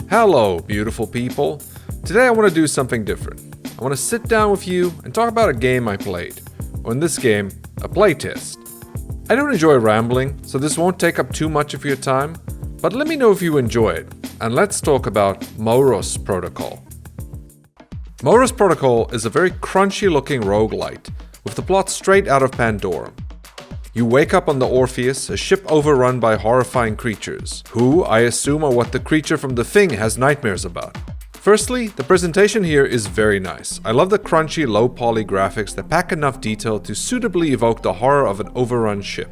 Hello, beautiful people. Today I want to do something different. I want to sit down with you and talk about a game I played, or in this game, a playtest. I don't enjoy rambling, so this won't take up too much of your time, but let me know if you enjoy it, and let's talk about Moros Protocol. Moros Protocol is a very crunchy looking roguelite, with the plot straight out of Pandora. You wake up on the Orpheus, a ship overrun by horrifying creatures, who I assume are what the creature from The Thing has nightmares about. Firstly, the presentation here is very nice. I love the crunchy, low-poly graphics that pack enough detail to suitably evoke the horror of an overrun ship.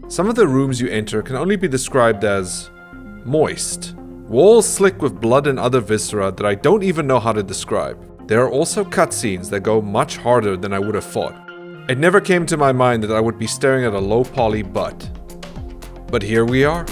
Some of the rooms you enter can only be described as moist. Walls slick with blood and other viscera that I don't even know how to describe. There are also cutscenes that go much harder than I would have thought. It never came to my mind that I would be staring at a low-poly butt. But here we are.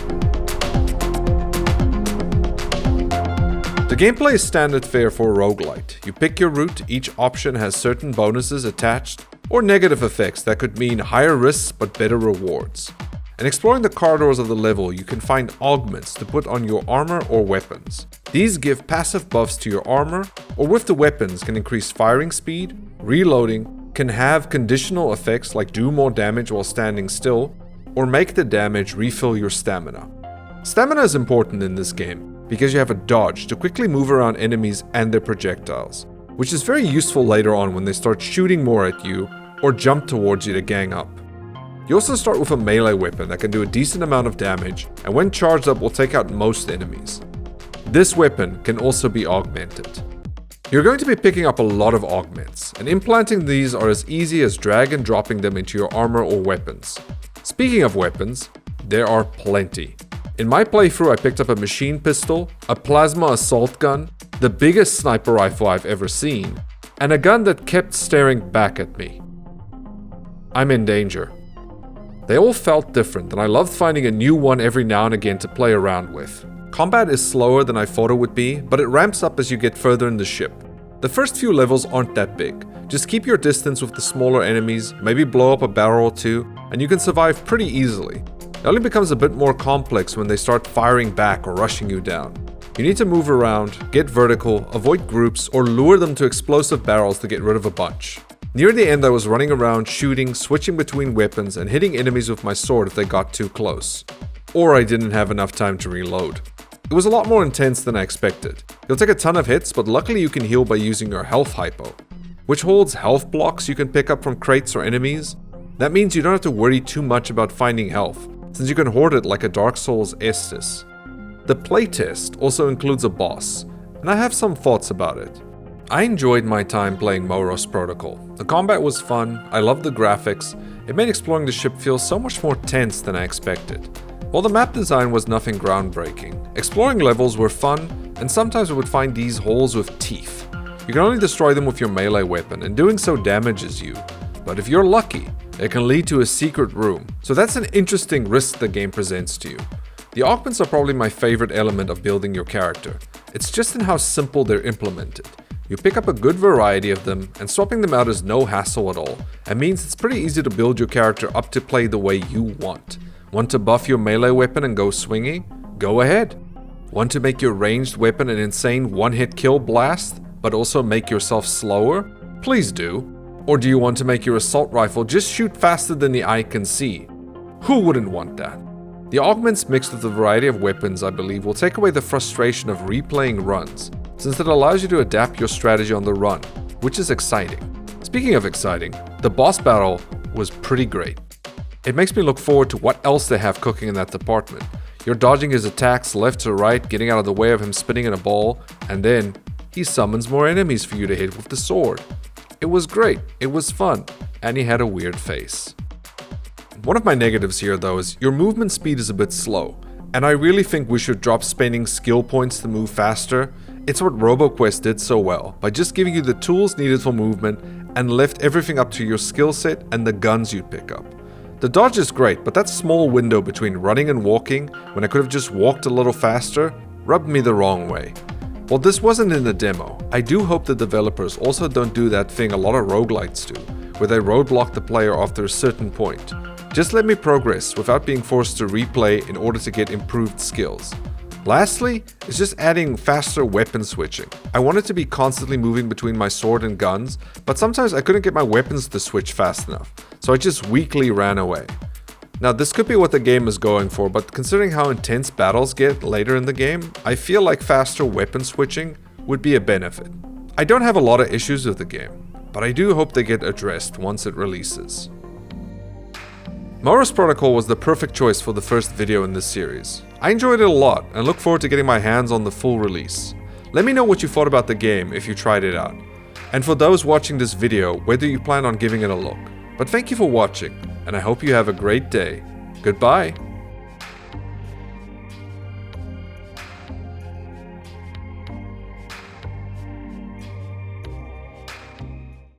The gameplay is standard fare for a roguelite. You pick your route, each option has certain bonuses attached, or negative effects that could mean higher risks but better rewards. And exploring the corridors of the level, you can find augments to put on your armor or weapons. These give passive buffs to your armor, or with the weapons can increase firing speed, reloading, can have conditional effects like do more damage while standing still, or make the damage refill your stamina. Stamina is important in this game because you have a dodge to quickly move around enemies and their projectiles, which is very useful later on when they start shooting more at you or jump towards you to gang up. You also start with a melee weapon that can do a decent amount of damage and when charged up will take out most enemies. This weapon can also be augmented. You're going to be picking up a lot of augments, and implanting these are as easy as drag and dropping them into your armor or weapons. Speaking of weapons, there are plenty. In my playthrough I picked up a machine pistol, a plasma assault gun, the biggest sniper rifle I've ever seen, and a gun that kept staring back at me. I'm in danger. They all felt different, and I loved finding a new one every now and again to play around with. Combat is slower than I thought it would be, but it ramps up as you get further in the ship. The first few levels aren't that big. Just keep your distance with the smaller enemies, maybe blow up a barrel or two, and you can survive pretty easily. It only becomes a bit more complex when they start firing back or rushing you down. You need to move around, get vertical, avoid groups, or lure them to explosive barrels to get rid of a bunch. Near the end I was running around shooting, switching between weapons, and hitting enemies with my sword if they got too close. Or I didn't have enough time to reload. It was a lot more intense than I expected. You'll take a ton of hits, but luckily you can heal by using your health hypo, which holds health blocks you can pick up from crates or enemies. That means you don't have to worry too much about finding health, since you can hoard it like a Dark Souls Estus. The playtest also includes a boss, and I have some thoughts about it. I enjoyed my time playing Moros Protocol. The combat was fun, I loved the graphics, it made exploring the ship feel so much more tense than I expected. While the map design was nothing groundbreaking, exploring levels were fun, and sometimes we would find these holes with teeth. You can only destroy them with your melee weapon, and doing so damages you. But if you're lucky, it can lead to a secret room, so that's an interesting risk the game presents to you. The augments are probably my favorite element of building your character. It's just in how simple they're implemented. You pick up a good variety of them, and swapping them out is no hassle at all, and means it's pretty easy to build your character up to play the way you want. Want to buff your melee weapon and go swinging? Go ahead. Want to make your ranged weapon an insane one-hit kill blast, but also make yourself slower? Please do. Or do you want to make your assault rifle just shoot faster than the eye can see? Who wouldn't want that? The augments mixed with a variety of weapons, I believe, will take away the frustration of replaying runs, since it allows you to adapt your strategy on the run, which is exciting. Speaking of exciting, the boss battle was pretty great. It makes me look forward to what else they have cooking in that department. You're dodging his attacks left to right, getting out of the way of him spinning in a ball, and then he summons more enemies for you to hit with the sword. It was great, it was fun, and he had a weird face. One of my negatives here though is your movement speed is a bit slow, and I really think we should drop spending skill points to move faster. It's what RoboQuest did so well, by just giving you the tools needed for movement and left everything up to your skill set and the guns you'd pick up. The dodge is great, but that small window between running and walking, when I could have just walked a little faster, rubbed me the wrong way. While this wasn't in the demo, I do hope the developers also don't do that thing a lot of roguelites do, where they roadblock the player after a certain point. Just let me progress without being forced to replay in order to get improved skills. Lastly, is just adding faster weapon switching. I wanted to be constantly moving between my sword and guns, but sometimes I couldn't get my weapons to switch fast enough, so I just weakly ran away. Now this could be what the game is going for, but considering how intense battles get later in the game, I feel like faster weapon switching would be a benefit. I don't have a lot of issues with the game, but I do hope they get addressed once it releases. Moros Protocol was the perfect choice for the first video in this series. I enjoyed it a lot and look forward to getting my hands on the full release. Let me know what you thought about the game if you tried it out. And for those watching this video, whether you plan on giving it a look. But thank you for watching, and I hope you have a great day. Goodbye!